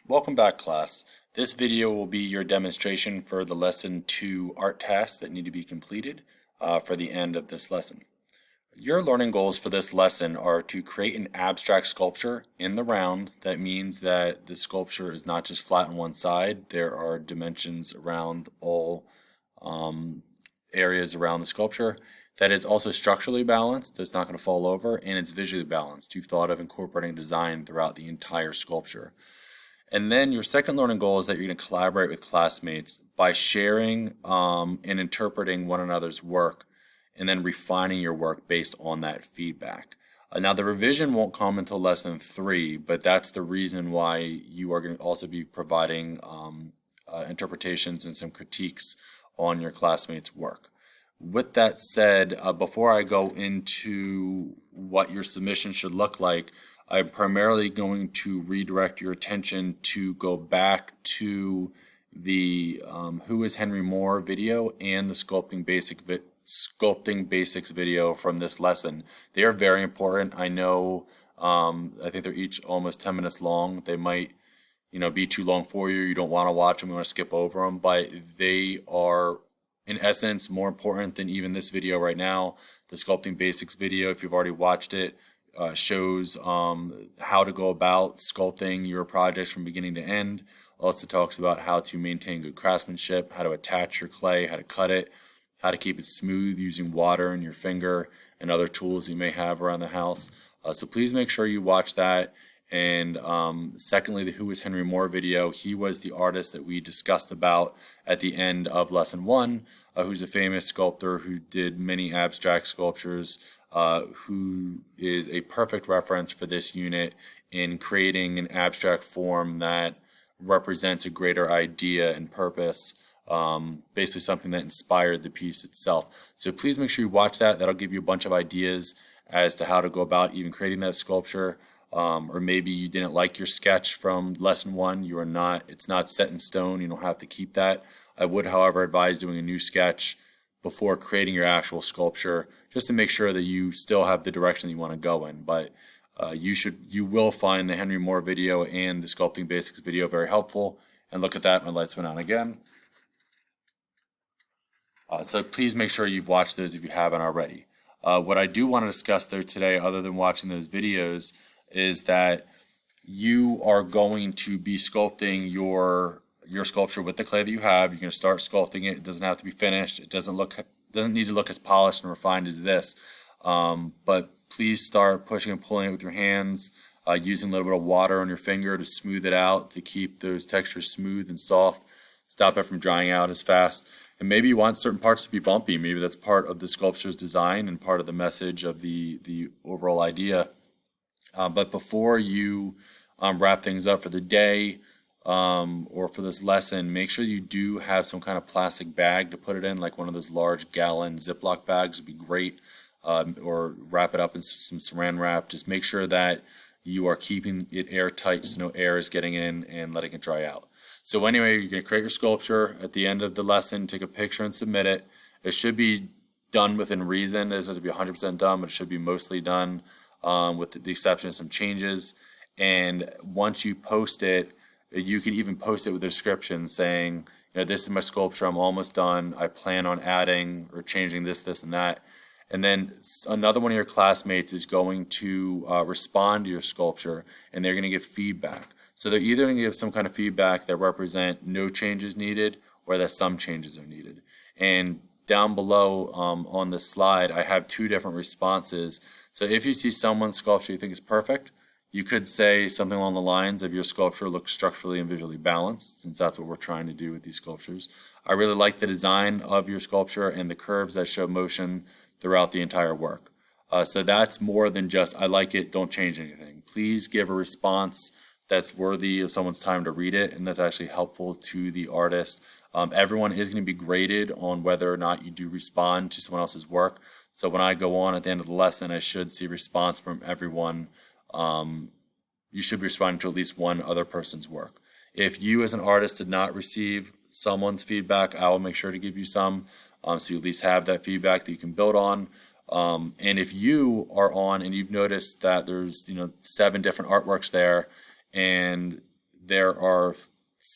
Welcome back, class. This video will be your demonstration for the Lesson 2 art tasks that need to be completed for the end of this lesson. Your learning goals for this lesson are to create an abstract sculpture in the round. That means that the sculpture is not just flat on one side. There are dimensions around all areas around the sculpture. That is also structurally balanced, so it's not going to fall over, and it's visually balanced. You've thought of incorporating design throughout the entire sculpture. And then your second learning goal is that you're going to collaborate with classmates by sharing and interpreting one another's work and then refining your work based on that feedback. Now, the revision won't come until lesson 3, but that's the reason why you are going to also be providing interpretations and some critiques on your classmates' work. With that said, before I go into what your submission should look like, I'm primarily going to redirect your attention to go back to the Who is Henry Moore video and the Sculpting Basics video from this lesson. They are very important. I know, I think they're each almost 10 minutes long. They might, be too long for you. You don't want to watch them. You want to skip over them, but they are, in essence, more important than even this video right now. The Sculpting Basics video, if you've already watched it, shows how to go about sculpting your projects from beginning to end. Also talks about how to maintain good craftsmanship, how to attach your clay, how to cut it, how to keep it smooth using water and your finger and other tools you may have around the house. So please make sure you watch that. And secondly, the Who is Henry Moore video. He was the artist that we discussed about at the end of lesson 1, who's a famous sculptor who did many abstract sculptures, who is a perfect reference for this unit in creating an abstract form that represents a greater idea and purpose, basically something that inspired the piece itself. So please make sure you watch that. That'll give you a bunch of ideas as to how to go about even creating that sculpture. Or maybe you didn't like your sketch from lesson 1. It's not set in stone. You don't have to keep that. I would, however, advise doing a new sketch before creating your actual sculpture, just to make sure that you still have the direction you want to go in. But you will find the Henry Moore video and the Sculpting Basics video very helpful. And look at that, my lights went on again. So please make sure you've watched those if you haven't already. What I do want to discuss though today, other than watching those videos, is that you are going to be sculpting your sculpture with the clay that you have. You're going to start sculpting it. It doesn't have to be finished. It doesn't need to look as polished and refined as this. But please start pushing and pulling it with your hands, using a little bit of water on your finger to smooth it out, to keep those textures smooth and soft, stop it from drying out as fast. And maybe you want certain parts to be bumpy. Maybe that's part of the sculpture's design and part of the message of the overall idea. But before you wrap things up for the day or for this lesson, make sure you do have some kind of plastic bag to put it in, like one of those large gallon Ziploc bags would be great, or wrap it up in some saran wrap. Just make sure that you are keeping it airtight so no air is getting in and letting it dry out. So anyway, you're going to create your sculpture. At the end of the lesson, take a picture and submit it. It should be done within reason. It doesn't have to be 100% done, but it should be mostly done, with the exception of some changes. And once you post it, you can even post it with a description saying, this is my sculpture, I'm almost done, I plan on adding or changing this, this, and that. And then another one of your classmates is going to respond to your sculpture, and they're going to give feedback. So they're either going to give some kind of feedback that represent no changes needed, or that some changes are needed. And down below on this slide, I have 2 different responses. So if you see someone's sculpture you think is perfect, you could say something along the lines of, your sculpture looks structurally and visually balanced, since that's what we're trying to do with these sculptures. I really like the design of your sculpture and the curves that show motion throughout the entire work. So that's more than just, I like it, don't change anything. Please give a response that's worthy of someone's time to read it and that's actually helpful to the artist. Everyone is going to be graded on whether or not you do respond to someone else's work. So when I go on at the end of the lesson, I should see response from everyone. You should be responding to at least one other person's work. If you as an artist did not receive someone's feedback, I will make sure to give you some, so you at least have that feedback that you can build on. And if you are on and you've noticed that there's 7 different artworks there, and there are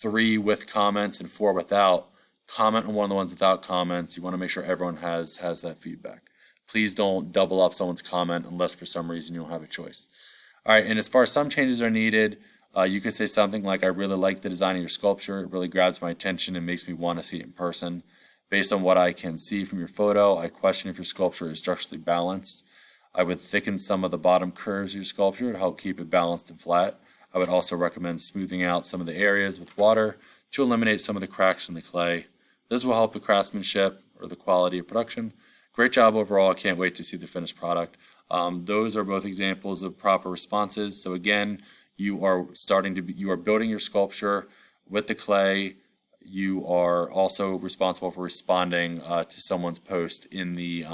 3 with comments and 4 without. Comment on one of the ones without comments. You want to make sure everyone has that feedback. Please don't double up someone's comment unless for some reason you don't have a choice. All right, and as far as some changes are needed, you could say something like, I really like the design of your sculpture. It really grabs my attention and makes me want to see it in person. Based on what I can see from your photo, I question if your sculpture is structurally balanced. I would thicken some of the bottom curves of your sculpture to help keep it balanced and flat. I would also recommend smoothing out some of the areas with water to eliminate some of the cracks in the clay. This will help the craftsmanship or the quality of production. Great job overall. I can't wait to see the finished product. Those are both examples of proper responses. So again, you are building your sculpture with the clay. You are also responsible for responding to someone's post in the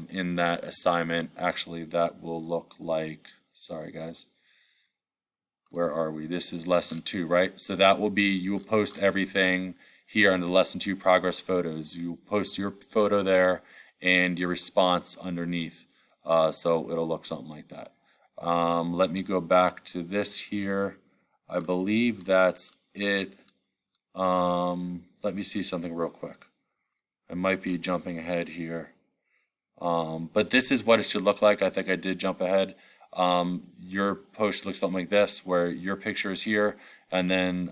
in that assignment. Actually, that will look like, sorry guys, where are we? This is lesson 2, right? So that will be, you will post everything here under lesson 2 progress photos. You post your photo there and your response underneath. So it'll look something like that. Let me go back to this here. I believe that's it. Let me see something real quick. I might be jumping ahead here. But this is what it should look like. I think I did jump ahead. Your post looks something like this, where your picture is here, and then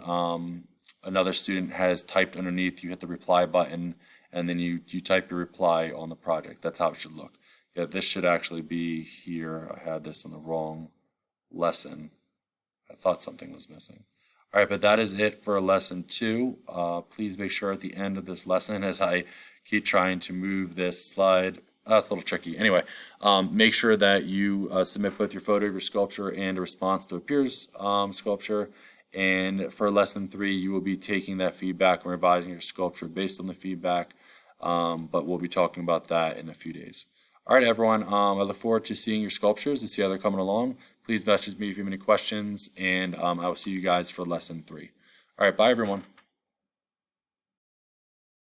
another student has typed underneath. You hit the reply button, and then you type your reply on the project. That's how it should look. Yeah, this should actually be here. I had this in the wrong lesson. I thought something was missing. All right, but that is it for lesson 2. Please make sure at the end of this lesson, as I keep trying to move this slide, that's a little tricky. Anyway, make sure that you submit both your photo of your sculpture and a response to a peer's sculpture. And for lesson 3, you will be taking that feedback and revising your sculpture based on the feedback. But we'll be talking about that in a few days. All right, everyone. I look forward to seeing your sculptures and see how they're coming along. Please message me if you have any questions, and I will see you guys for lesson 3. All right, bye, everyone.